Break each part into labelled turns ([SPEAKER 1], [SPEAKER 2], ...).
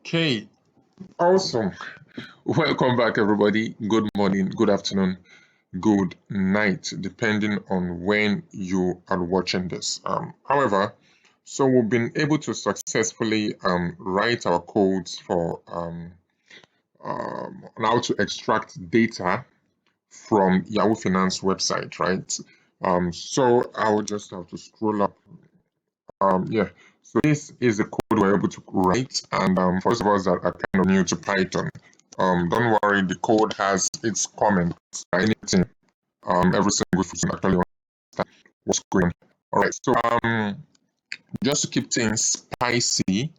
[SPEAKER 1] Okay, awesome. Welcome back, everybody. Good morning, good afternoon, good night, depending on when you are watching this. However, so we've been able to successfully write our codes for on how to extract data from Yahoo Finance website, right? So I will just have to scroll up. Yeah. So this is the code we're able to write, and for those of us that are kind of new to Python, don't worry, the code has its comments, anything, every single person actually understand what's going on. All right. So just to keep things spicy,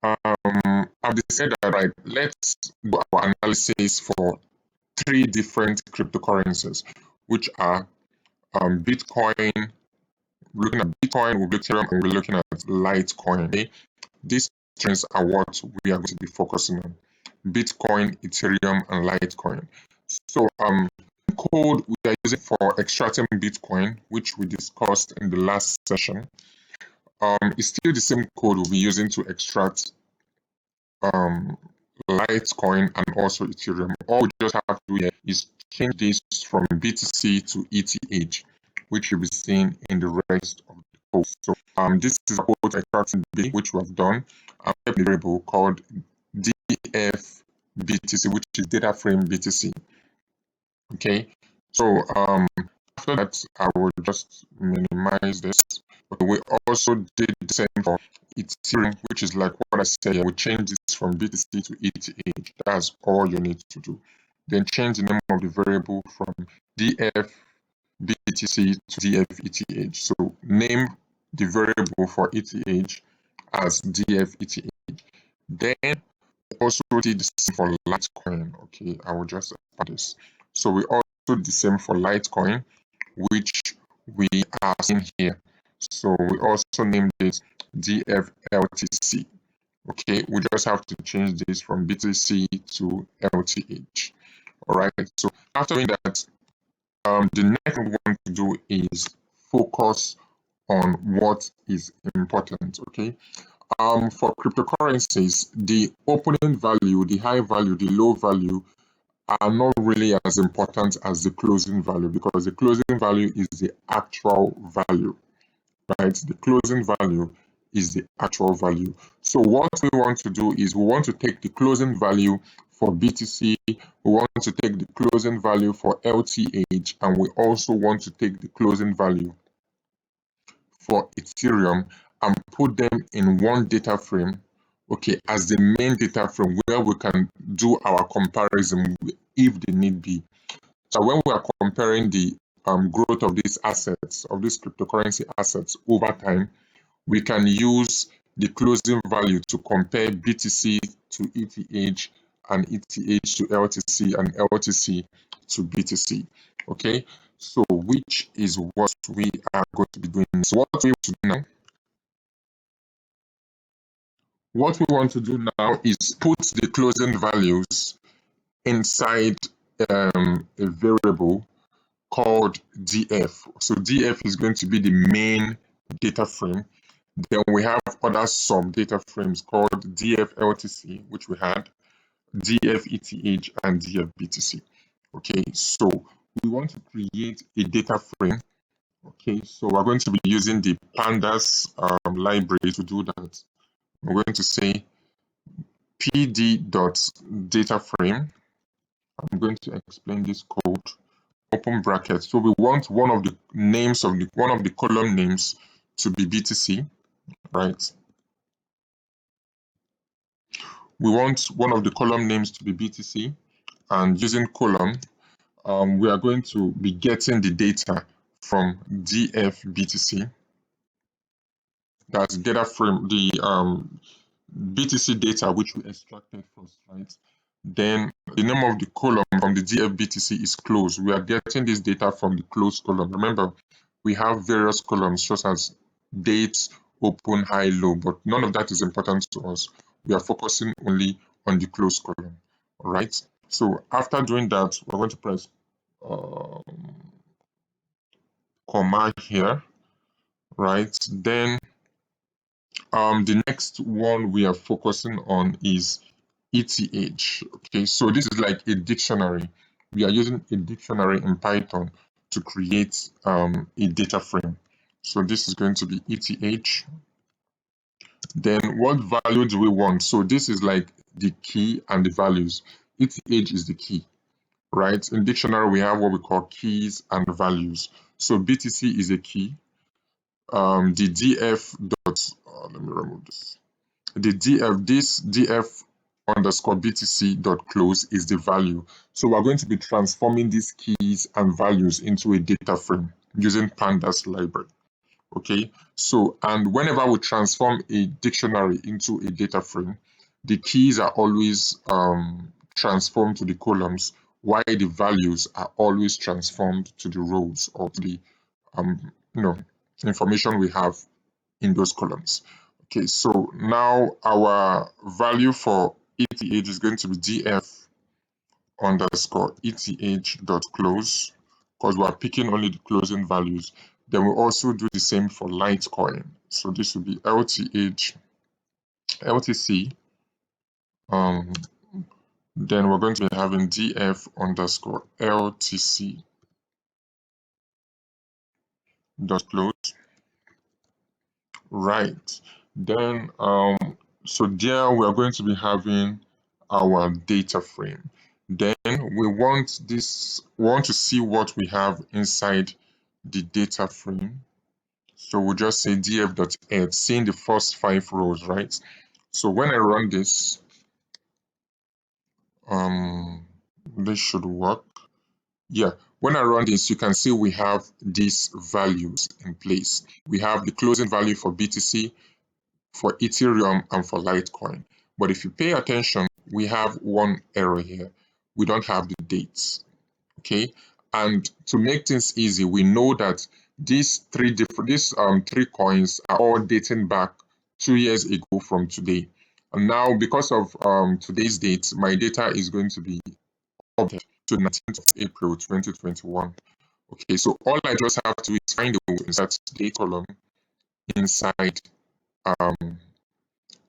[SPEAKER 1] I've decided that right, let's do our analysis for three different cryptocurrencies, which are Bitcoin. Looking at Bitcoin, we'll be Ethereum, and we're looking at Litecoin. Okay? These trends are what we are going to be focusing on: Bitcoin, Ethereum, and Litecoin. So, code we are using for extracting Bitcoin, which we discussed in the last session, is still the same code we'll be using to extract um, Litecoin and also Ethereum. All we just have to do here is change this from BTC to ETH, which you'll be seeing in the rest of the code. So this is a code extracting B, which we have done, and a variable called DF BTC, which is data frame BTC. Okay, so after that, I will just minimize this. But we also did the same for Ethereum, which is like what I said. We change this from BTC to ETH. That's all you need to do. Then change the name of the variable from DF BTC to DF ETH. So name the variable for ETH as DF ETH. Then also did the same for Litecoin. Okay, I will just add this. So we also did the same for Litecoin, which we are seeing here. So we also named it DFLTC. Okay, we just have to change this from BTC to LTH. All right. So after doing that, the next thing we want to do is focus on what is important. Okay. For cryptocurrencies, the opening value, the high value, the low value are not really as important as the closing value, because the closing value is the actual value, right? The closing value is the actual value. So what we want to do is we want to take the closing value for BTC, we want to take the closing value for LTH, and we also want to take the closing value for Ethereum and put them in one data frame, okay, as the main data frame where we can do our comparison if the need be. So when we are comparing the growth of these assets, of these cryptocurrency assets over time, we can use the closing value to compare BTC to ETH and ETH to LTC and LTC to BTC. Okay, so which is what we are going to be doing. So what we want to do now is put the closing values inside a variable called DF. So DF is going to be the main data frame. Then we have other sub data frames called DFLTC, which we had, DFETH, and DFBTC. Okay, so we want to create a data frame. Okay, so we're going to be using the pandas library to do that. We're going to say pd.dataframe. I'm going to explain this code. Open bracket. So we want one of the names of one of the column names to be BTC, right? We want one of the column names to be BTC, and using column, we are going to be getting the data from DFBTC. That's data frame, the BTC data which we extracted first, right? Then the name of the column from the DFBTC is closed. We are getting this data from the closed column. Remember, we have various columns such as dates, open, high, low, but none of that is important to us. We are focusing only on the closed column. All right. So after doing that, we're going to press comma here, right? Then The next one we are focusing on is ETH. Okay, so this is like a dictionary. We are using a dictionary in Python to create a data frame. So this is going to be ETH. Then what value do we want? So this is like the key and the values. ETH is the key, right? In dictionary, we have what we call keys and values. So BTC is a key. The df dot, let me remove this. The df underscore BTC dot close is the value. So we're going to be transforming these keys and values into a data frame using pandas library. Okay, so and whenever we transform a dictionary into a data frame, the keys are always transformed to the columns, while the values are always transformed to the rows or to the um, you know information we have in those columns. Okay, so now our value for ETH is going to be df underscore ETH dot close because we are picking only the closing values. Then we also do the same for Litecoin. So this will be LTC. Um, then we're going to be having df underscore LTC dot close. Right. Then so there we are going to be having our data frame. Then we want to see what we have inside the data frame. So we'll just say df.add, seeing the first 5 rows, right? So when I run this, this should work. Yeah, when I run this, you can see we have these values in place. We have the closing value for BTC, for Ethereum, and for Litecoin. But if you pay attention, we have one error here. We don't have the dates. Okay, and to make things easy, we know that these three coins are all dating back 2 years ago from today. And now, because of today's date, my data is going to be updated to 19th of April 2021. Okay, so all I just have to do is find a way to insert date column inside um,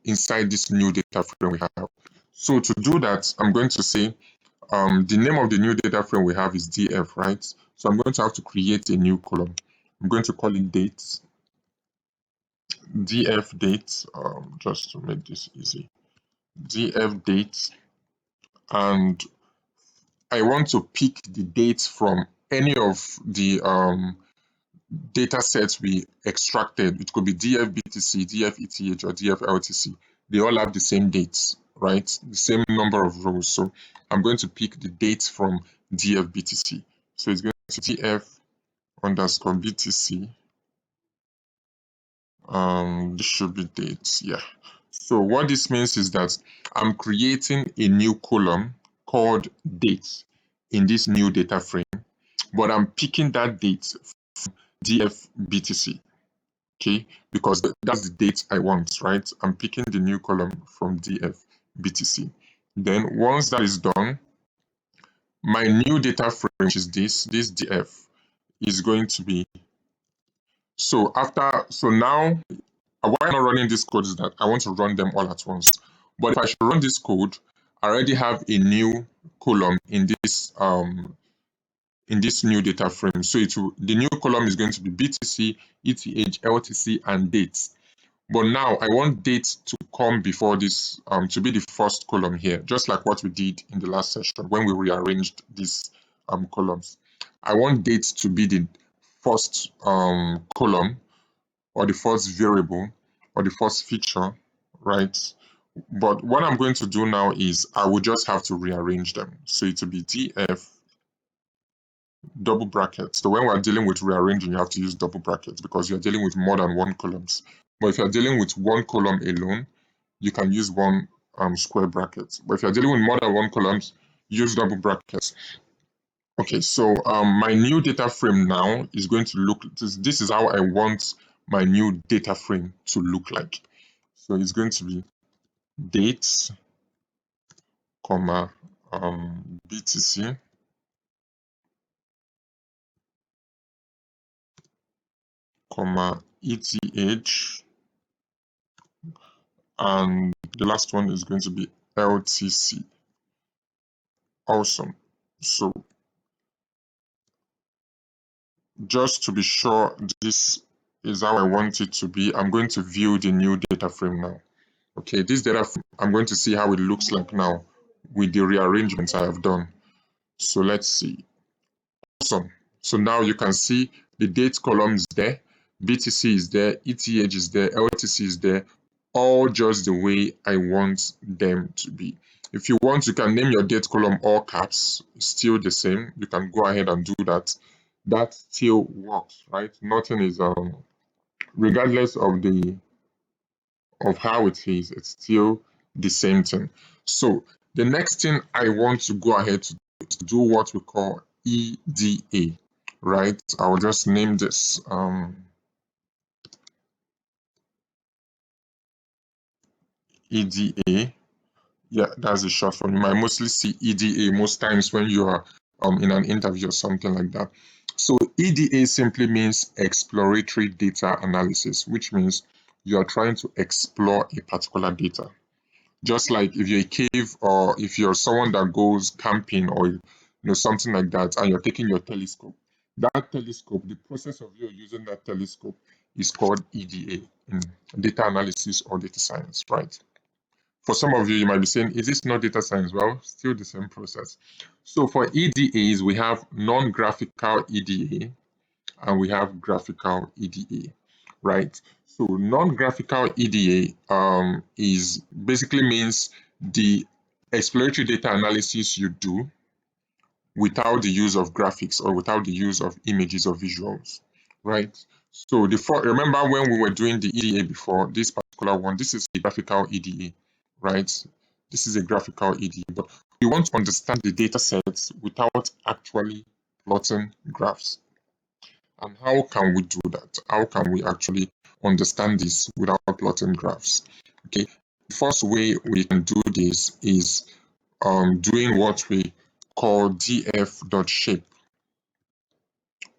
[SPEAKER 1] inside this new data frame we have. So to do that, I'm going to say the name of the new data frame we have is df, right? So I'm going to have to create a new column. I'm going to call it dates, df dates, just to make this easy, df dates, and I want to pick the dates from any of the data sets we extracted. It could be df-btc, df-eth, or df-ltc. They all have the same dates, right? The same number of rows. So I'm going to pick the dates from df-btc. So it's going to be df underscore btc. This should be dates, yeah. So what this means is that I'm creating a new column called dates in this new data frame, but I'm picking that date from df-btc. Okay, because that's the date I want, right? I'm picking the new column from df btc. Then once that is done, my new data frame, which is this df, is going to be, so now why I'm not running this code is that I want to run them all at once. But if I should run this code, I already have a new column in this new data frame. So the new column is going to be BTC, ETH, LTC, and dates. But now I want date to come before this, to be the first column here, just like what we did in the last session when we rearranged these columns. I want date to be the first column or the first variable or the first feature, right? But what I'm going to do now is I will just have to rearrange them. So it will be df double brackets. So when we're dealing with rearranging, you have to use double brackets because you're dealing with more than one columns. But if you're dealing with one column alone, you can use one square bracket. But if you're dealing with more than one columns, use double brackets. Okay, so my new data frame now is going to look, this is how I want my new data frame to look like. So it's going to be dates, comma, BTC, comma, ETH, and the last one is going to be LTC. Awesome. So just to be sure this is how I want it to be, I'm going to view the new data frame now. Okay, this data frame, I'm going to see how it looks like now with the rearrangements I have done. So let's see. Awesome. So now you can see the date column is there, BTC is there, ETH is there, LTC is there, all just the way I want them to be. If you want, you can name your date column all caps, still the same. You can go ahead and do that. That still works, right? Nothing is regardless of the of how it is, it's still the same thing. So the next thing I want to go ahead to do what we call EDA, right? I'll just name this EDA. Yeah, that's the short form. You might mostly see EDA most times when you are in an interview or something like that. So EDA simply means exploratory data analysis, which means you are trying to explore a particular data. Just like if you're a cave or if you're someone that goes camping or something like that, and you're taking your telescope. That telescope, the process of you using that telescope is called EDA, data analysis or data science, right? For some of you, you might be saying, is this not data science? Well, still the same process. So for EDAs, we have non-graphical EDA and we have graphical EDA, right? So non-graphical EDA is basically means the exploratory data analysis you do without the use of graphics or without the use of images or visuals, right? So remember when we were doing the EDA before, this particular one, this is a graphical EDA, right? This is a graphical EDA, but we want to understand the data sets without actually plotting graphs. And how can we do that? How can we actually understand this without plotting graphs? Okay, the first way we can do this is doing what we call df.shape,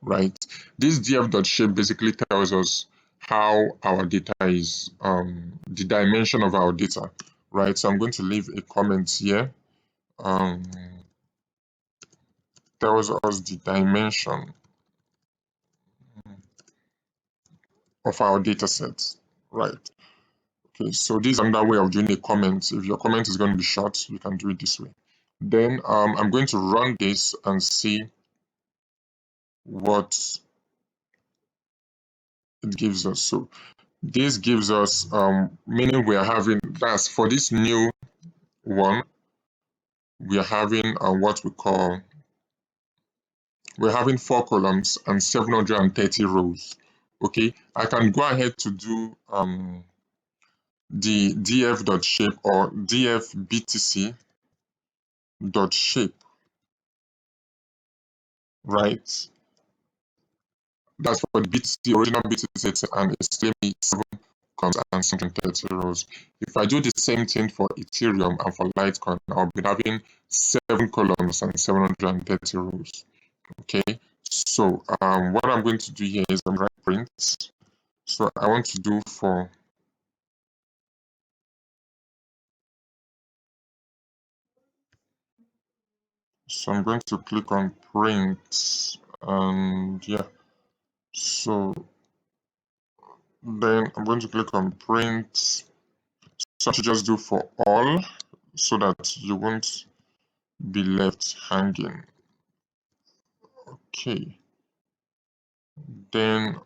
[SPEAKER 1] right? This df.shape basically tells us how our data is, the dimension of our data, right? So I'm going to leave a comment here. Tells us the dimension of our data sets, right? Okay, so this is another way of doing a comment. If your comment is going to be short, you can do it this way. Then I'm going to run this and see what it gives us. So this gives us, meaning we are having, that's for this new one, we are having what we call, we're having 4 columns and 730 rows. Okay, I can go ahead to do the df.shape or df.btc.shape, right? That's for the BTC, original BTC, and it's still 7 columns and 730 rows. If I do the same thing for Ethereum and for Litecoin, I'll be having 7 columns and 730 rows. Okay, so what I'm going to do here is I'm going to print. So I want to do for so I'm going to click on print, and yeah, so then I'm going to click on print. So I should just do for all so that you won't be left hanging. Okay, then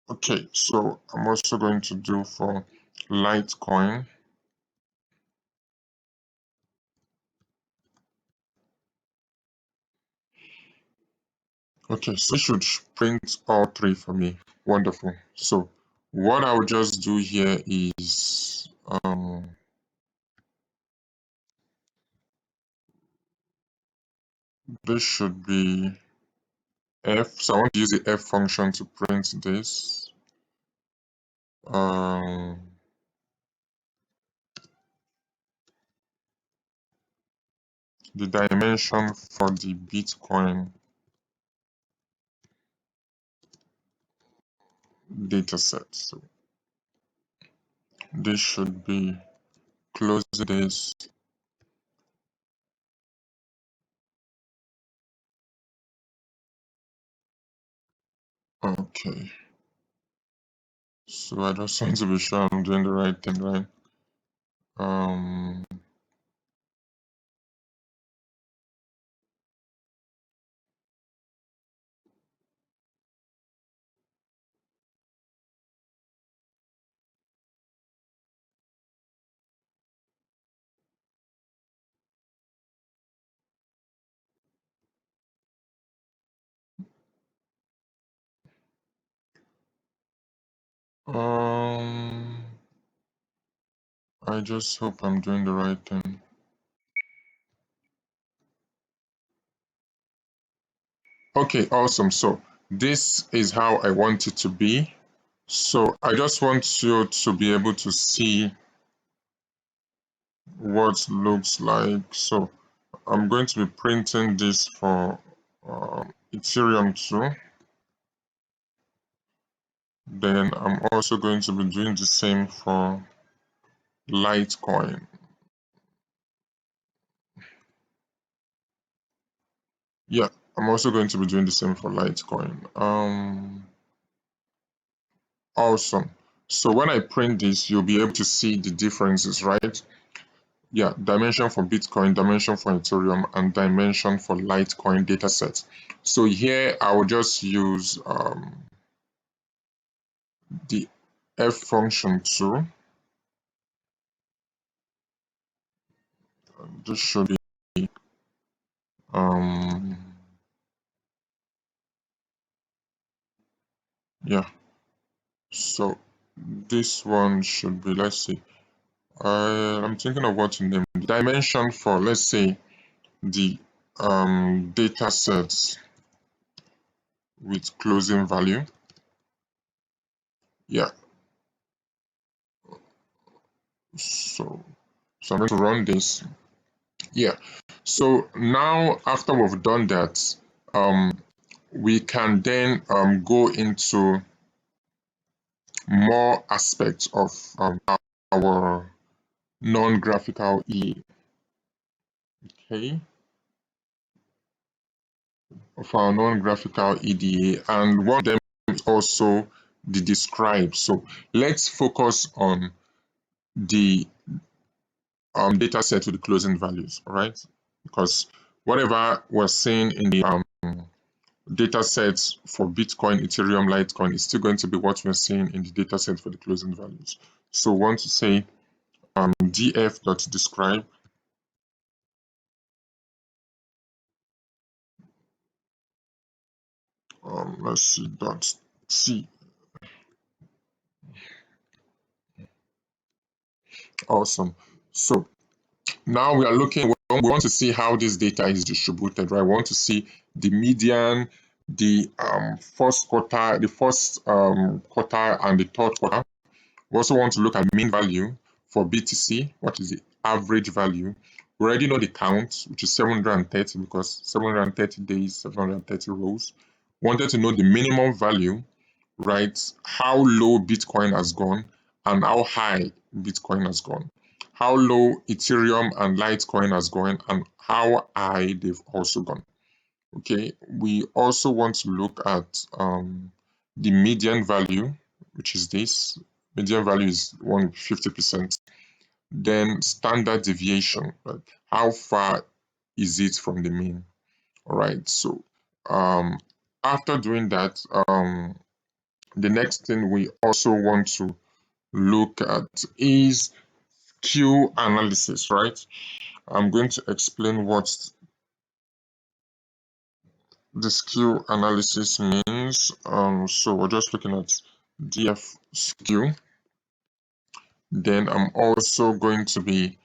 [SPEAKER 1] okay, so I'm also going to do for Litecoin. Okay, so it should print all 3 for me. Wonderful. So what I'll just do here is this should be F. So I want to use the F function to print this. The dimension for the Bitcoin data set. So this should be close this. Okay. So I just want to be sure I'm doing the right thing, right? Um, um, I just hope I'm doing the right thing. Okay, awesome. So this is how I want it to be. So I just want you to be able to see what looks like. So I'm going to be printing this for Ethereum too. Then I'm also going to be doing the same for Litecoin. Yeah, I'm also going to be doing the same for Litecoin. Awesome. So when I print this, you'll be able to see the differences, right? Yeah, dimension for Bitcoin, dimension for Ethereum, and dimension for Litecoin datasets. So here I will just use the F function too. This should be um yeah. So this one should be, let's see. I'm thinking of what to name the dimension for, let's say, the data sets with closing value. Yeah. So I'm going to run this. Yeah. So now after we've done that, we can then go into more aspects of our non-graphical EDA. Okay. Of our non-graphical EDA, and one of them is also the describe. So let's focus on the data set with the closing values, all right? Because whatever we're seeing in the data sets for Bitcoin, Ethereum, Litecoin is still going to be what we're seeing in the data set for the closing values. So we want to say df.describe. Let's see, dot c. Awesome. So now we are looking, we want to see how this data is distributed, right? We want to see the median, the first quarter, the first quarter, and the third quarter. We also want to look at mean value for BTC. What is the average value? We already know the count, which is 730 because 730 days, 730 rows. Wanted to know the minimum value, right? How low Bitcoin has gone and how high Bitcoin has gone. How low Ethereum and Litecoin has gone and how high they've also gone. Okay, we also want to look at the median value, which is this. Median value is 150%. Then standard deviation, right? How far is it from the mean? All right, so um, after doing that, the next thing we also want to look at is skew analysis, right? I'm going to explain what the skew analysis means. So we're just looking at DF skew. Then I'm also going to be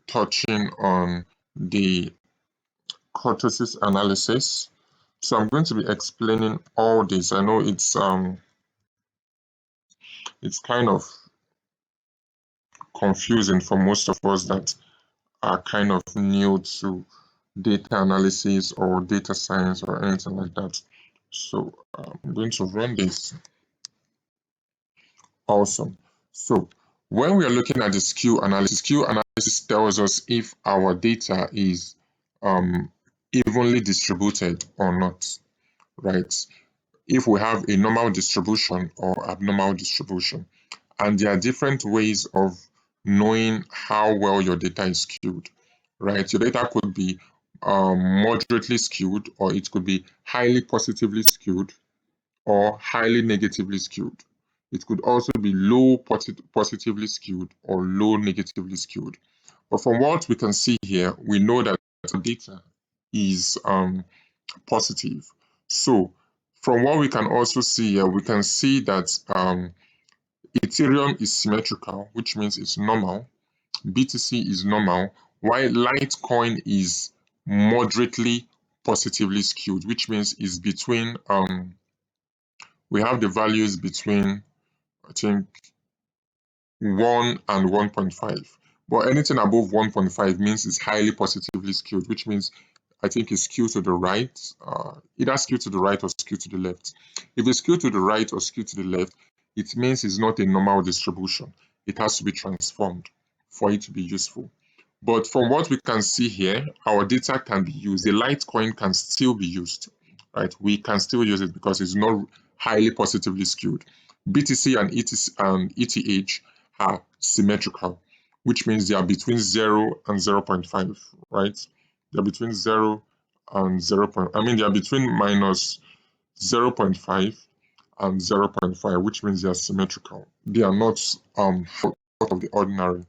[SPEAKER 1] touching on the kurtosis analysis. So I'm going to be explaining all this. I know it's kind of confusing for most of us that are kind of new to data analysis or data science or anything like that. So I'm going to run this. Awesome. So when we are looking at the skew analysis tells us if our data is evenly distributed or not, right? If we have a normal distribution or abnormal distribution. And there are different ways of knowing how well your data is skewed, right? Your data could be moderately skewed, or it could be highly positively skewed, or highly negatively skewed. It could also be low positively skewed or low negatively skewed. But from what we can see here, we know that the data is positive. So from what we can also see here, we can see that Ethereum is symmetrical, which means it's normal. BTC is normal, while Litecoin is moderately positively skewed, which means it's between we have the values between, I think, 1 and 1.5. But anything above 1.5 means it's highly positively skewed, which means I think it's skewed to the right, either skewed to the right or skewed to the left. If it's skewed to the right or skewed to the left, it means it's not a normal distribution. It has to be transformed for it to be useful. But from what we can see here, our data can be used. The Litecoin can still be used, right? We can still use it because it's not highly positively skewed. BTC and ETH are symmetrical, which means they are between 0 and 0.5, right? They're between 0 and 0. They are between minus 0.5 and 0.5, which means they are symmetrical. They are not out of the ordinary.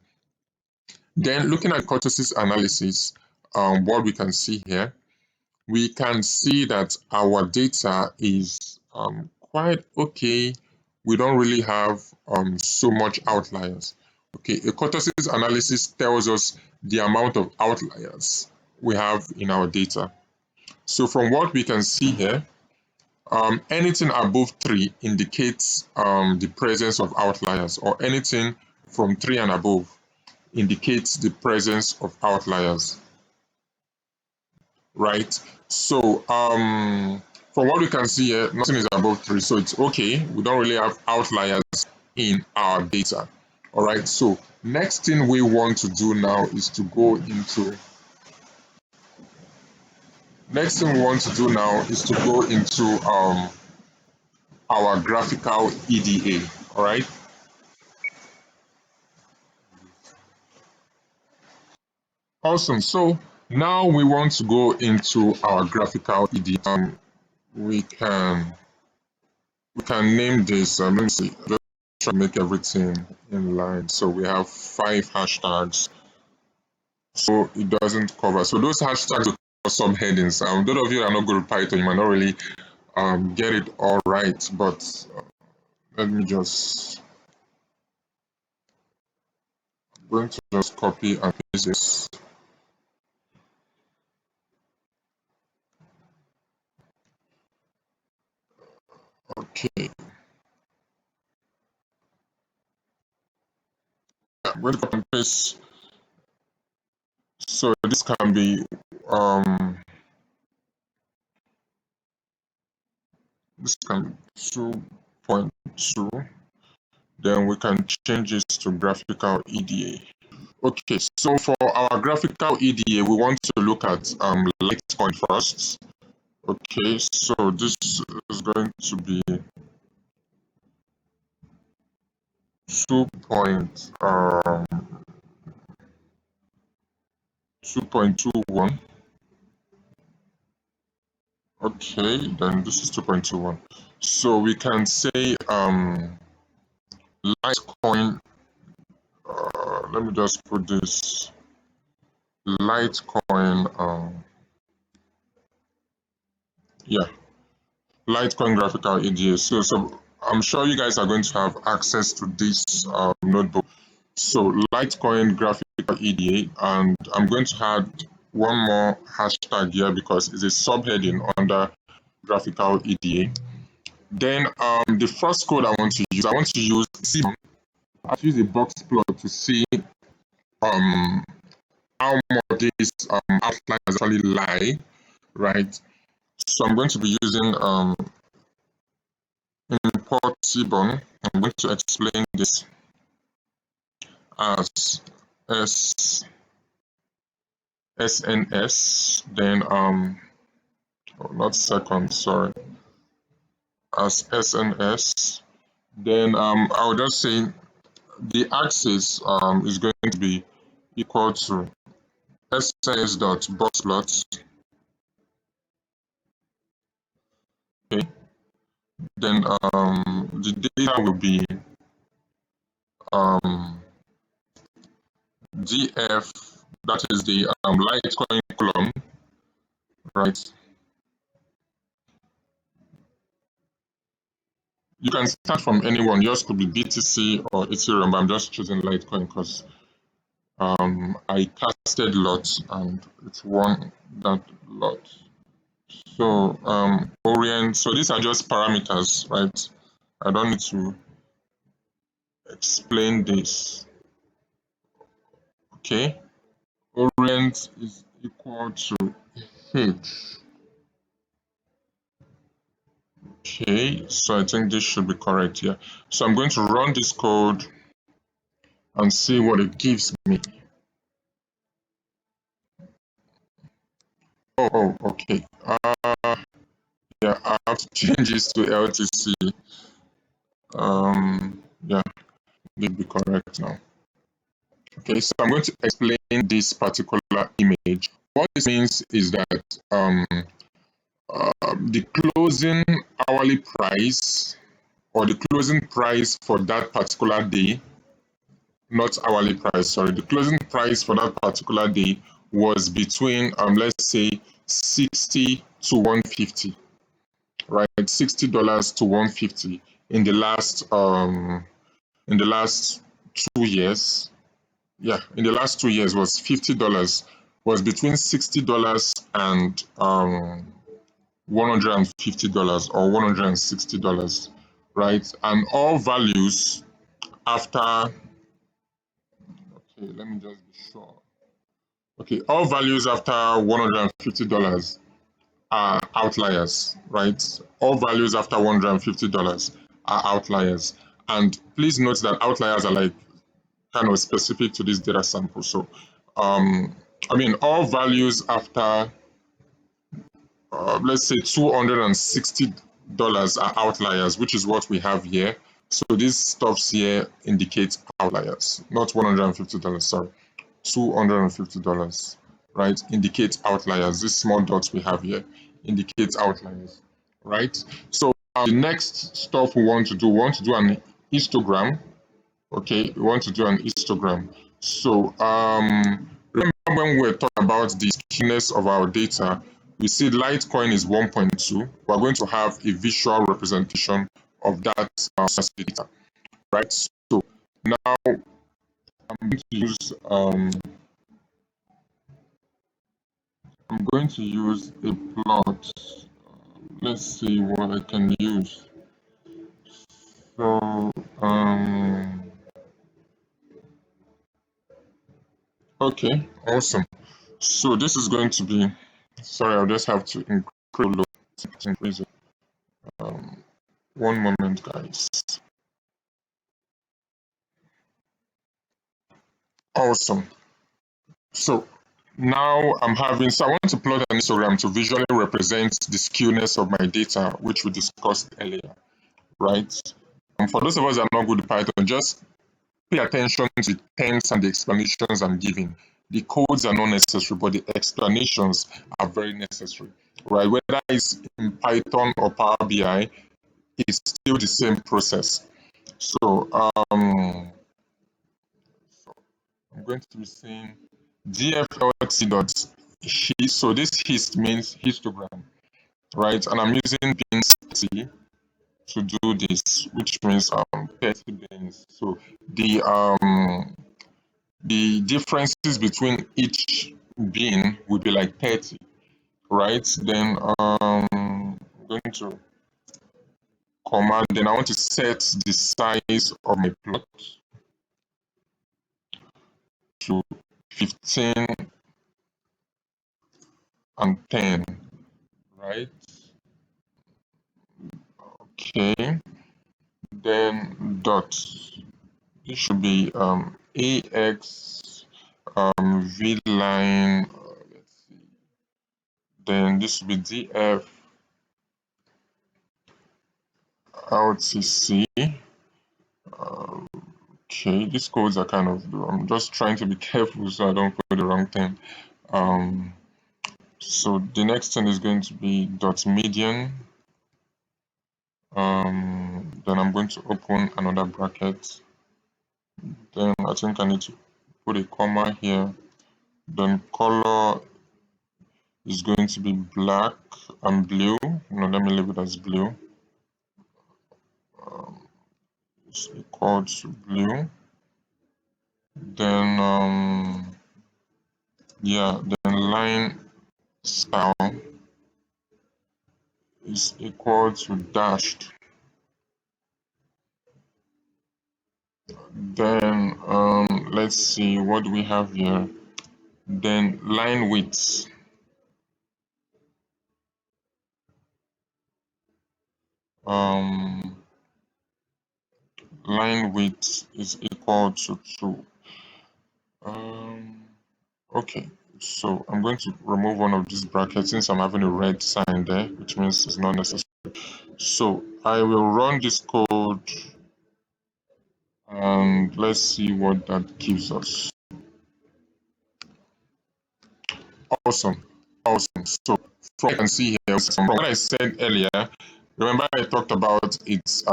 [SPEAKER 1] Then looking at kurtosis analysis, what we can see here, we can see that our data is quite okay. We don't really have so much outliers. Okay, a kurtosis analysis tells us the amount of outliers we have in our data. So from what we can see here, anything above 3 indicates the presence of outliers, or anything from 3 and above indicates the presence of outliers, right? So from what we can see here, nothing is above 3, so it's okay. We don't really have outliers in our data. All right, so next thing we want to do now is to go into our graphical EDA. All right. Awesome. So now we want to go into our graphical EDA. We can name this. Let me see. Just try to make everything in line. So we have 5 hashtags. So it doesn't cover. So those hashtags will cover subheadings. Those of you that are not good at Python, you might not really get it all right. But let me just. I'm going to just copy and paste this. Okay. I'm going to copy and paste. So this can be this can be 2.2. Then we can change this to graphical EDA. Okay, so for our graphical EDA, we want to look at Litecoin first. Okay, so this is going to be 2.21. Okay, then this is 2.21. So we can say Litecoin. Let me just put this Litecoin. Yeah, Litecoin graphical EDA. So I'm sure you guys are going to have access to this notebook. So Litecoin graphical EDA, and I'm going to add one more hashtag here because it's a subheading under graphical EDA. Then the first code I want to use I use a box plot to see how much this outline actually lie, right? So I'm going to be using import Seaborn. I'm going to explain this as SNS, then not second, sorry, as SNS. Then I'll just say the axis is going to be equal to SNS.boxplot. Okay. Then the data will be GF, that is the Litecoin column, right? You can start from anyone, yours could be BTC or Ethereum, but I'm just choosing Litecoin because I casted lots and it's won that lot. So Orient, so these are just parameters, right? I don't need to explain this. Okay, Orient is equal to H. Okay, so I think this should be correct here. So I'm going to run this code and see what it gives me. Oh, okay. Yeah, I have to change this to LTC. Yeah, it'll be correct now. Okay, so I'm going to explain this particular image. What this means is that the closing hourly price or the closing price for that particular day, not hourly price, sorry, the closing price for that particular day was between, let's say, 60 to 150, right? $60 to 150 in the last 2 years. Yeah, in the last 2 years was $50, was between $60 and $150 or $160, right? And all values after, okay, let me just be sure. Okay, all values after $150 are outliers, right? All values after $150 are outliers. And please note that outliers are like kind of specific to this data sample. So, I mean, all values after, let's say $260 are outliers, which is what we have here. So these stuffs here indicate outliers, not $150, sorry, $250, right? Indicates outliers. These small dots we have here indicates outliers, right? So the next stuff we want to do, an histogram. Okay, we want to do an histogram. So remember when we were talking about the skewness of our data, we see Litecoin is 1.2. We're going to have a visual representation of that data, right? So now I'm going to use a plot. Let's see what I can use. So okay, awesome. So this is going to be, sorry, I'll just have to increase it. One moment, guys. Awesome. So now so I want to plot an histogram to visually represent the skewness of my data, which we discussed earlier, right? For those of us that are not good at Python, just pay attention to the terms and the explanations I'm giving. The codes are not necessary, but the explanations are very necessary, right? Whether it's in Python or Power BI, it's still the same process. So I'm going to be saying gflt.hist. So this hist means histogram, right? And I'm using bins 30 to do this, which means 30 bins. So the differences between each bin would be like 30, right? Then I'm going to command, then I want to set the size of my plot to 15 and 10, right? Okay. then dot, this should be AX V line, let's see, then this should be DF LTC. Okay, these codes are kind of, I'm just trying to be careful so I don't put the wrong thing. So the next thing is going to be dot median. Then I'm going to open another bracket. Then I think I need to put a comma here. Then color is going to be black and blue. No, let me leave it as blue. It's equal to blue. Then yeah, then line style is equal to dashed. Then let's see, what do we have here? Then line width. Line width is equal to 2. Okay, so I'm going to remove one of these brackets since I'm having a red sign there, which means it's not necessary. So I will run this code and let's see what that gives us. Awesome. So from what you can see here, from what I said earlier, remember I talked about it's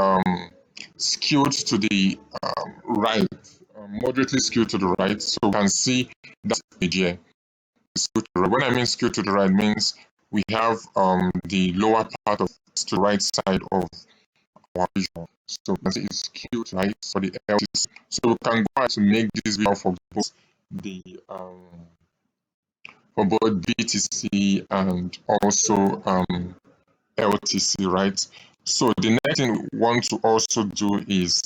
[SPEAKER 1] skewed to the right, moderately skewed to the right. So you can see that page here. When I mean skewed to the right, means we have the lower part of to the right side of our visual. So you can see it's skewed right for the LTC. So we can go ahead to make this video for both the for both BTC and also LTC, right? So the next thing we want to also do is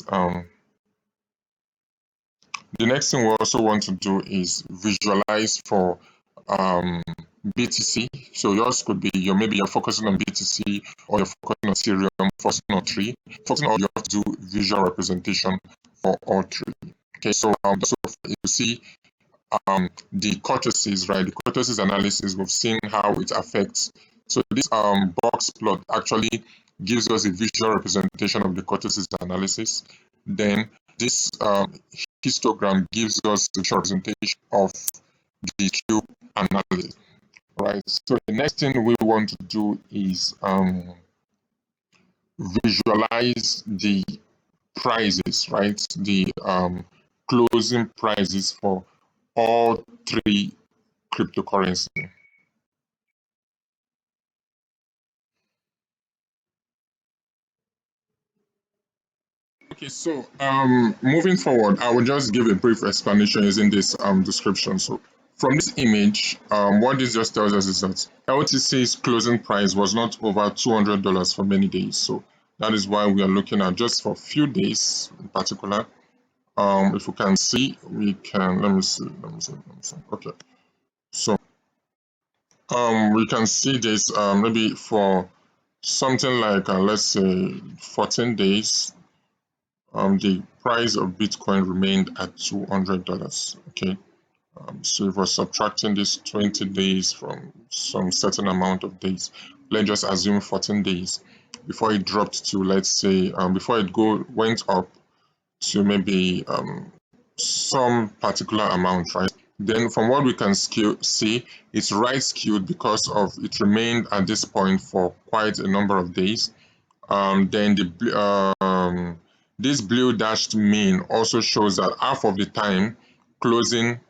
[SPEAKER 1] visualize for BTC. So yours could be maybe you're focusing on BTC or you're focusing on Ethereum, focusing on three. Focusing on you have to do visual representation for all three. Okay, so you see the cortices, right? The cortices analysis, we've seen how it affects. So this box plot actually gives us a visual representation of the cortices analysis. Then this histogram gives us the representation of the cube analysis, right? So the next thing we want to do is visualize the prices, right? The closing prices for all three cryptocurrency. Okay, so moving forward, I will just give a brief explanation using this description. So from this image, what this just tells us is that LTC's closing price was not over $200 for many days. So that is why we are looking at just for a few days in particular. If we can see, we can, let me see. Okay, so we can see this maybe for something like let's say 14 days, the price of Bitcoin remained at $200. Okay, so if we're subtracting this 20 days from some certain amount of days, let's just assume 14 days before it dropped to, let's say, before it went up to maybe some particular amount, right? Then from what we can see, it's right skewed because of it remained at this point for quite a number of days. Then this blue dashed mean also shows that half of the time closing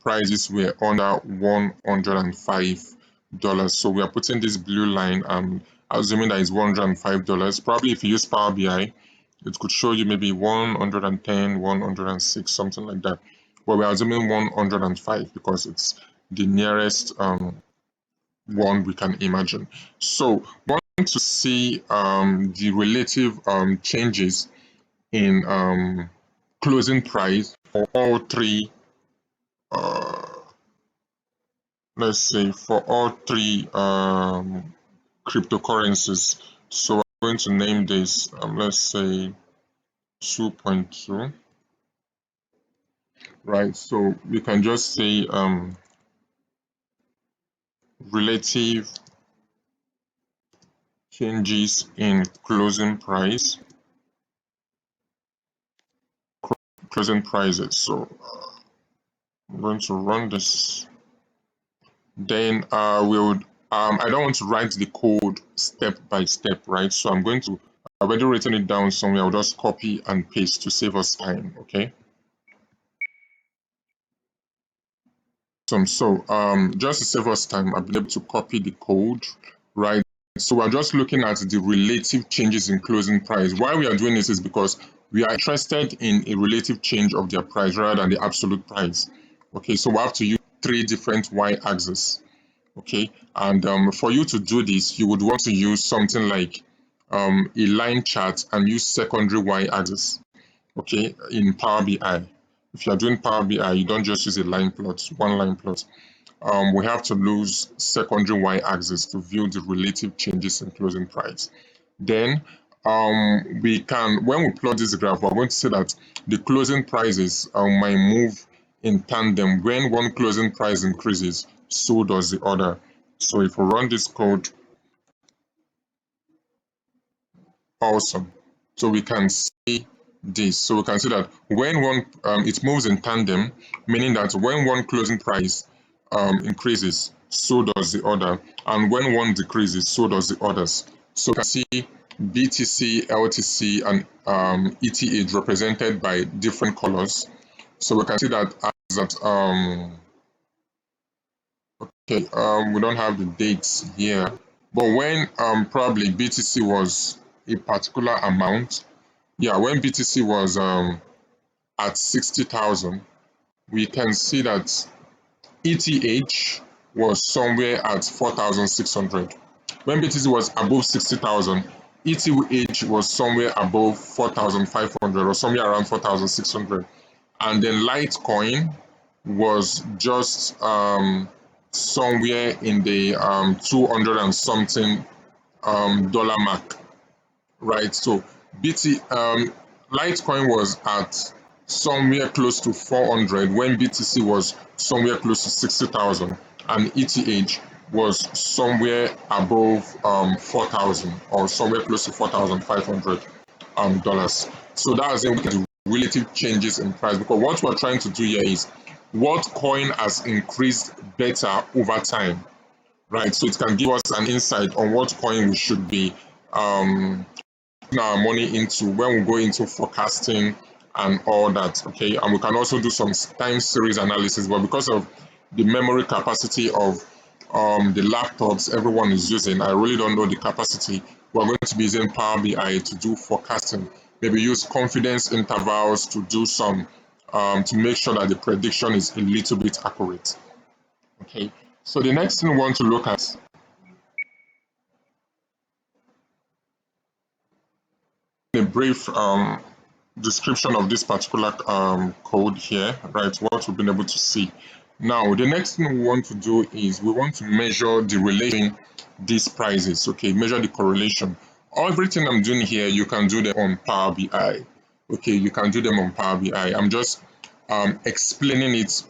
[SPEAKER 1] prices were under $105. So we are putting this blue line and assuming that it's $105. Probably if you use Power BI, it could show you maybe 110, 106, something like that. But we're assuming 105 because it's the nearest one we can imagine. So we want to see the relative changes in closing price for all three, let's say for all three cryptocurrencies. So I'm going to name this, let's say 2.2, right? So we can just say relative changes in closing prices. So I'm going to run this. Then I don't want to write the code step by step, right? So I'm going to, I've already written it down somewhere. I'll just copy and paste to save us time, okay? Just to save us time, I've been able to copy the code, right? So we're just looking at the relative changes in closing price. Why we are doing this is because we are interested in a relative change of their price rather than the absolute price. Okay, so we have to use three different y-axes. Okay, and for you to do this, you would want to use something like a line chart and use secondary y-axis. Okay, in Power BI. If you're doing Power BI, you don't just use a line plot, one line plot. We have to use secondary y-axis to view the relative changes in closing price. Then we can, when we plot this graph, we're going to see that the closing prices might move in tandem. When one closing price increases, so does the other. So if we run this code, awesome. So we can see this. So we can see that when one, it moves in tandem, meaning that when one closing price increases, so does the other. And when one decreases, so does the others. So we can see BTC, LTC, and ETH represented by different colors. So we can see that as that, okay, we don't have the dates here, but when probably BTC was a particular amount, yeah, when BTC was at 60,000, we can see that ETH was somewhere at 4,600. When BTC was above 60,000, ETH was somewhere above 4,500 or somewhere around 4,600. And then Litecoin was just somewhere in the 200 and something dollar mark, right? So Litecoin was at somewhere close to 400 when BTC was somewhere close to 60,000, and ETH was somewhere above 4,000 or somewhere close to 4,500 dollars. So that's the relative changes in price, because what we're trying to do here is what coin has increased better over time, right? So it can give us an insight on what coin we should be putting our money into when we go into forecasting and all that. Okay, and we can also do some time series analysis, but because of the memory capacity of the laptops everyone is using, I really don't know the capacity. We're going to be using Power BI to do forecasting. Maybe use confidence intervals to do some to make sure that the prediction is a little bit accurate. Okay, so the next thing we want to look at a brief description of this particular code here, right? What we've been able to see. Now, the next thing we want to do is we want to measure the relation these prices. Okay, measure the correlation. Everything I'm doing here, you can do them on Power BI. Okay, you can do them on Power BI. I'm just explaining it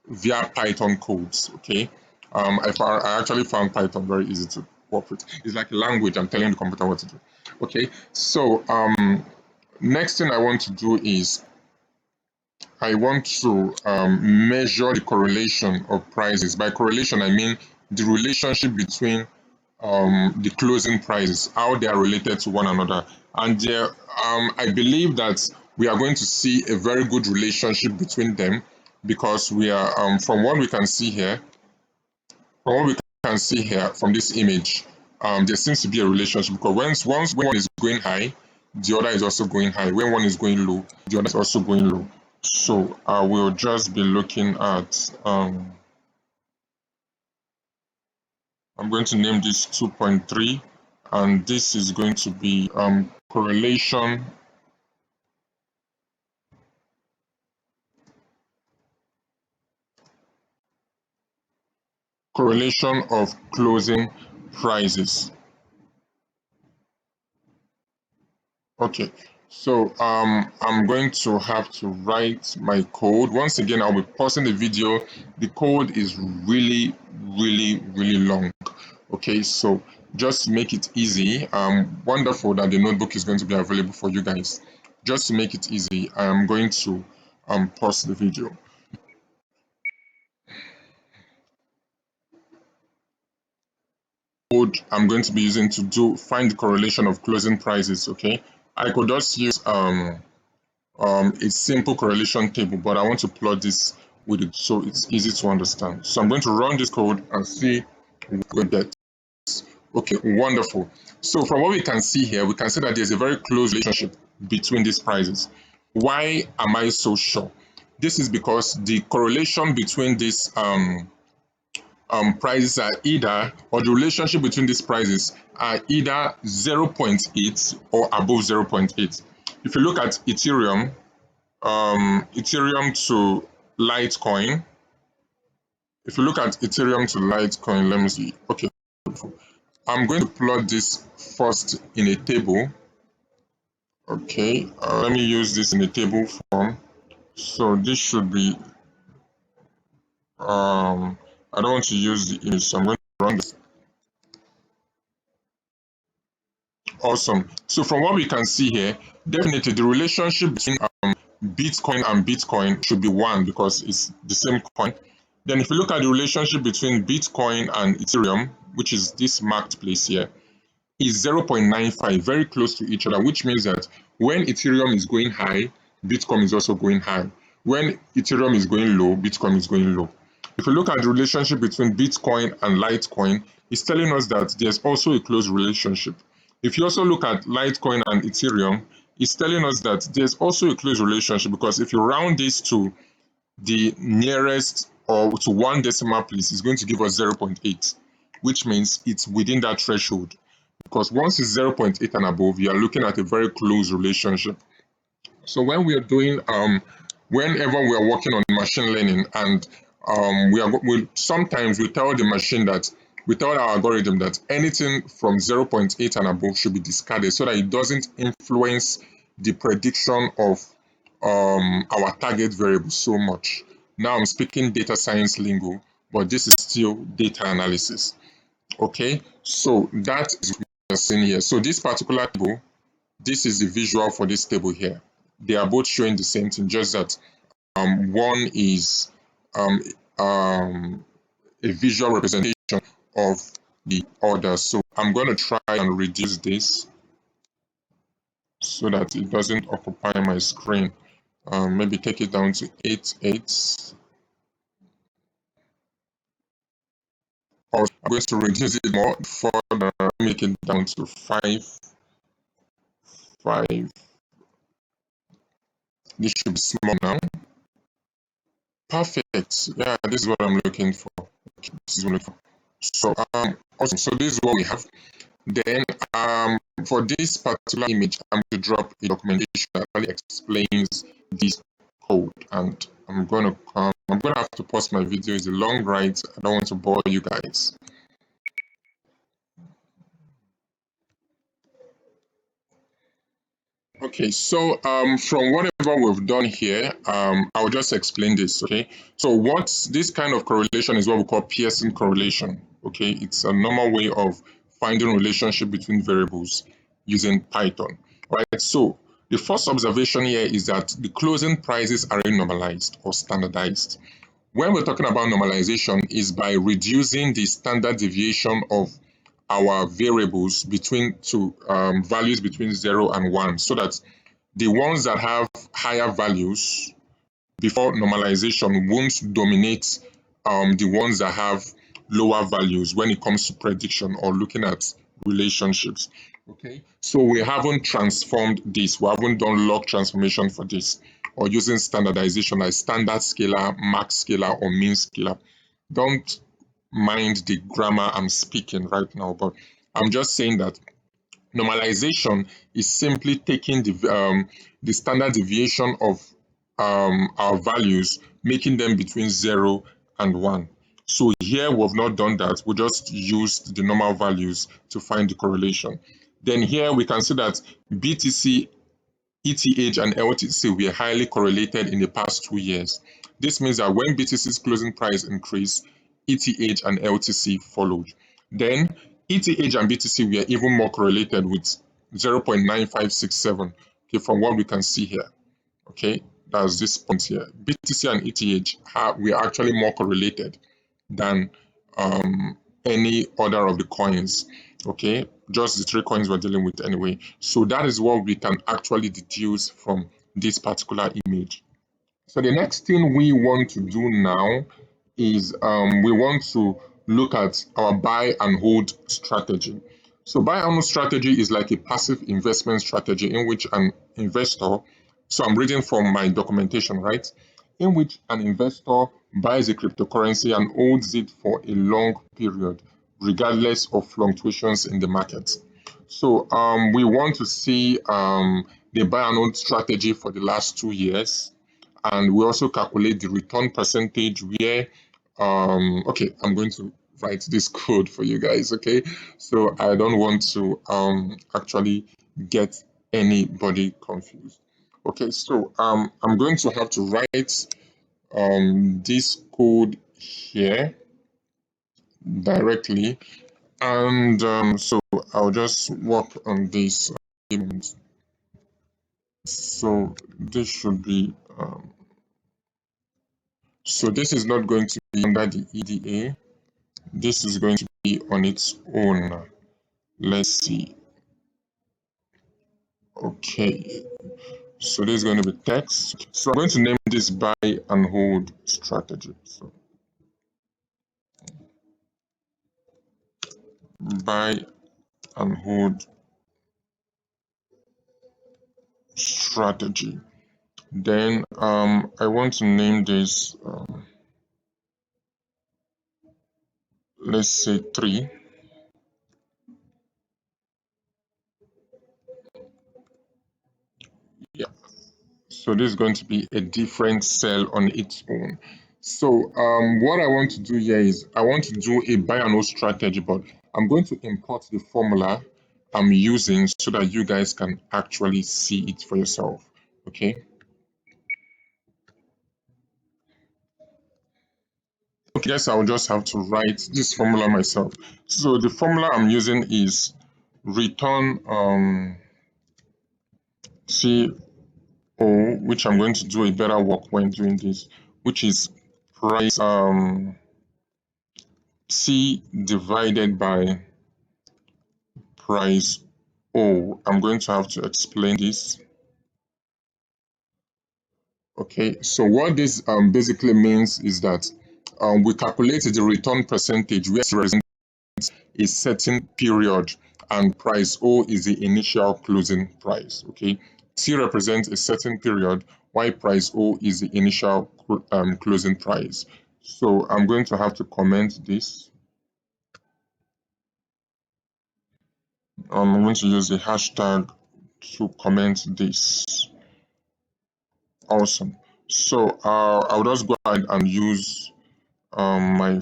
[SPEAKER 1] via Python codes. Okay, I actually found Python very easy to work with. It's like a language. I'm telling the computer what to do. Okay, so next thing I want to do is I want to measure the correlation of prices. By correlation, I mean the relationship between the closing prices, how they are related to one another. And there, I believe that we are going to see a very good relationship between them, because we are, from what we can see here, from this image, there seems to be a relationship, because once when one is going high, the other is also going high. When one is going low, the other is also going low. So I will just be looking at, I'm going to name this 2.3, and this is going to be correlation of closing prices. Okay, So I'm going to have to write my code. Once again, I'll be pausing the video. The code is really, really long. Okay, so just to make it easy, wonderful that the notebook is going to be available for you guys. Just to make it easy, I am going to pause the video. Code I'm going to be using to find the correlation of closing prices. Okay, I could just use a simple correlation table, but I want to plot this with it so it's easy to understand. So I'm going to run this code and see what we get. Okay, wonderful. So from what we can see here, we can see that there's a very close relationship between these prices. Why am I so sure? This is because the correlation between these prices are either, or the relationship between these prices are either 0.8 or above 0.8. If you look at Ethereum, Ethereum to Litecoin. If you look at Ethereum to Litecoin, let me see. Okay, I'm going to plot this first in a table. Okay, let me use this in a table form. So this should be, I don't want to use the image, so I'm going to run this. Awesome. So from what we can see here, definitely the relationship between Bitcoin and Bitcoin should be 1 because it's the same coin. Then if you look at the relationship between Bitcoin and Ethereum, which is this marked place here, is 0.95, very close to each other, which means that when Ethereum is going high, Bitcoin is also going high. When Ethereum is going low, Bitcoin is going low. If you look at the relationship between Bitcoin and Litecoin, it's telling us that there's also a close relationship. If you also look at Litecoin and Ethereum, it's telling us that there's also a close relationship because if you round this to the nearest or to 1 decimal place, it's going to give us 0.8, which means it's within that threshold. Because once it's 0.8 and above, you are looking at a very close relationship. So when we are doing, whenever we are working on machine learning, and sometimes we tell the machine that, we tell our algorithm that anything from 0.8 and above should be discarded so that it doesn't influence the prediction of our target variable so much. Now I'm speaking data science lingo, but this is still data analysis. Okay, so that is what we're seeing here. So this particular table, this is the visual for this table here. They are both showing the same thing, just that one is a visual representation of the other. So I'm going to try and reduce this so that it doesn't occupy my screen. Maybe take it down to 8.8. Or I'm going to reduce it more further, make it down to 5. This should be small now. Perfect. Yeah, this is what I'm looking for. Okay, this is what I'm looking for. So awesome. So this is what we have. Then for this particular image, I'm going to drop a documentation that really explains this code, and I'm gonna have to pause my video. It's a long ride. I don't want to bore you guys. Okay, so from whatever we've done here, I'll just explain this, okay? So what's this kind of correlation is what we call Pearson correlation, okay? It's a normal way of finding relationship between variables using Python, right? So the first observation here is that the closing prices are normalized or standardized. When we're talking about normalization is by reducing the standard deviation of our variables between values between 0 and 1 so that the ones that have higher values before normalization won't dominate the ones that have lower values when it comes to prediction or looking at relationships. Okay, so we haven't transformed this, we haven't done log transformation for this, or using standardization like standard scalar, max scalar, or mean scalar. Don't mind the grammar I'm speaking right now, but I'm just saying that normalization is simply taking the standard deviation of our values, making them between 0 and 1. So here we've not done that. We just used the normal values to find the correlation. Then here we can see that BTC ETH and LTC were highly correlated in the past 2 years. This means that when BTC's closing price increased, ETH and LTC followed. Then ETH and BTC were even more correlated with 0.9567, okay, from what we can see here. Okay, that's this point here. BTC and ETH we are actually more correlated than any other of the coins. Okay, just the three coins we're dealing with anyway. So that is what we can actually deduce from this particular image. So the next thing we want to do now is we want to look at our buy and hold strategy. So buy and hold strategy is like a passive investment strategy in which an investor, so I'm reading from my documentation, right? In which an investor buys a cryptocurrency and holds it for a long period, regardless of fluctuations in the market. So we want to see the buy and hold strategy for the last 2 years, and we also calculate the return percentage where okay, I'm going to write this code for you guys, okay? So I don't want to actually get anybody confused. Okay, so I'm going to have to write this code here directly, and so I'll just work on this. So this should be so this is not going to be under the EDA. This is going to be on its own. Let's see. Okay, so this is going to be text. So I'm going to name this buy and hold strategy. So buy and hold strategy. Then I want to name this, let's say 3. Yeah. So this is going to be a different cell on its own. So what I want to do here is I want to do a buy and hold strategy, but I'm going to import the formula I'm using so that you guys can actually see it for yourself. Okay. Okay, guess I'll just have to write this formula myself. So the formula I'm using is return CO, which I'm going to do a better work when doing this, which is price C divided by price O. I'm going to have to explain this. Okay, so what this basically means is that we calculate the return percentage where it represents a certain period and price O is the initial closing price. Okay, T represents a certain period, while price O is the initial closing price. So I'm going to have to comment this. I'm going to use the hashtag to comment this. Awesome. So I'll just go ahead and use my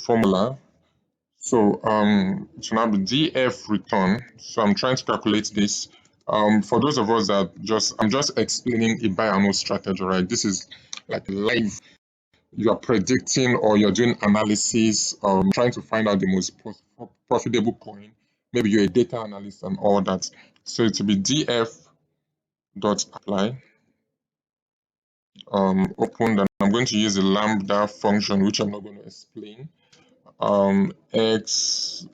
[SPEAKER 1] formula. So it will now be DF return. So I'm trying to calculate this. For those of us that I'm just explaining a buy and hold strategy, right? This is like live. You are predicting or you're doing analysis, trying to find out the most profitable coin. Maybe you're a data analyst and all that. So it will be DF dot apply. Open, and I'm going to use the lambda function, which I'm not going to explain. X,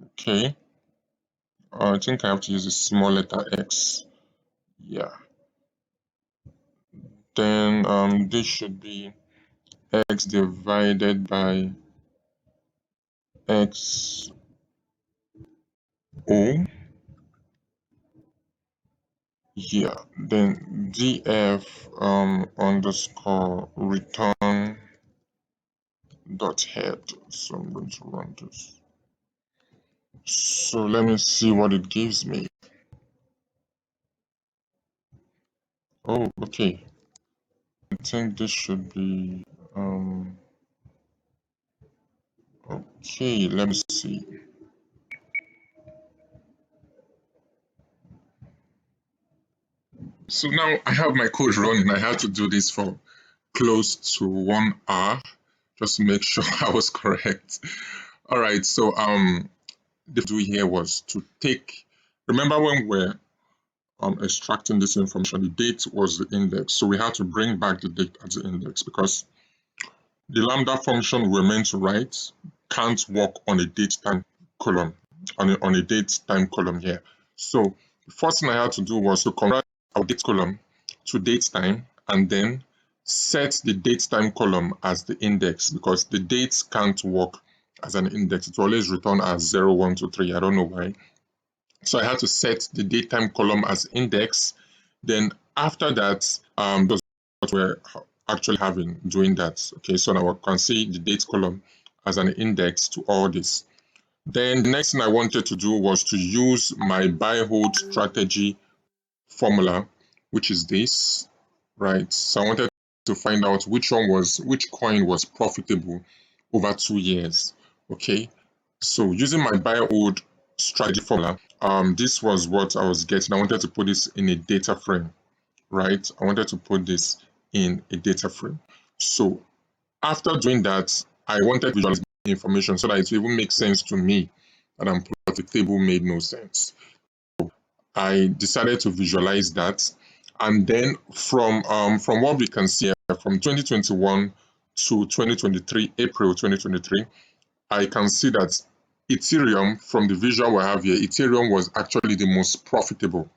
[SPEAKER 1] okay. I think I have to use a small letter X. Yeah. Then this should be X divided by X O. Yeah. Then df underscore return dot head. So I'm going to run this. So let me see what it gives me. Oh, okay. I think this should be okay, let me see. So now I have my code running. I had to do this for close to 1 hour just to make sure I was correct. All right, so the do here was to take, remember when we're extracting this information, the date was the index. So we had to bring back the date as the index because the lambda function we're meant to write can't work on a date time column, on a date time column here. So the first thing I had to do was to convert our date column to date time and then set the date time column as the index because the dates can't work as an index. It always return as 0, 1, 2, 3. I don't know why. So I had to set the date time column as index. Then after that, those what we're actually having doing that. Okay, so now I can see the date column as an index to all this. Then the next thing I wanted to do was to use my buy hold strategy formula, which is this, right? So I wanted to find out which coin was profitable over 2 years. Okay, so using my buy hold strategy formula, this was what I was getting. I wanted to put this in a data frame, right? I wanted to put this in a data frame. So after doing that, I wanted to visualize the information so that it even makes sense to me that I'm put the table made no sense. I decided to visualize that. And then from what we can see here, from 2021 to 2023, April 2023, I can see that Ethereum, from the visual we have here, Ethereum was actually the most profitable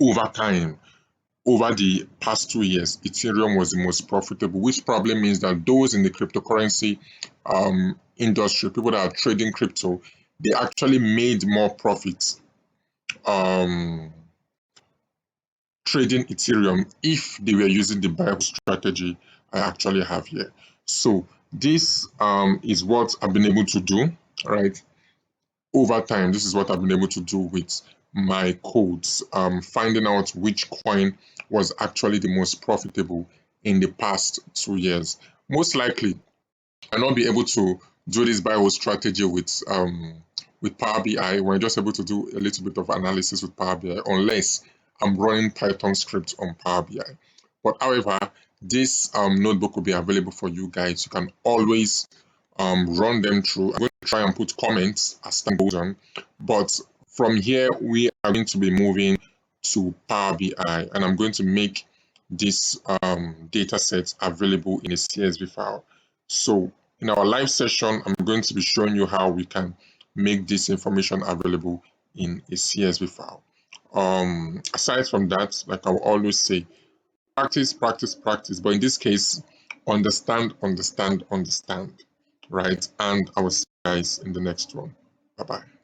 [SPEAKER 1] over time. Over the past 2 years, Ethereum was the most profitable, which probably means that those in the cryptocurrency industry, people that are trading crypto, they actually made more profits um, trading Ethereum if they were using the buy strategy I actually have here. So this is what I've been able to do, right? Over time, this is what I've been able to do with my codes, finding out which coin was actually the most profitable in the past 2 years. Most likely, I'll not be able to do this bio strategy with Power BI. We're just able to do a little bit of analysis with Power BI unless I'm running Python scripts on Power BI. But however, this notebook will be available for you guys. You can always run them through. I'm going to try and put comments as time goes on. But from here, we are going to be moving to Power BI, and I'm going to make this data set available in a CSV file. So in our live session, I'm going to be showing you how we can make this information available in a CSV file. Aside from that, like I will always say, practice, practice, practice. But in this case, understand, understand, understand, right? And I will see you guys in the next one. Bye bye.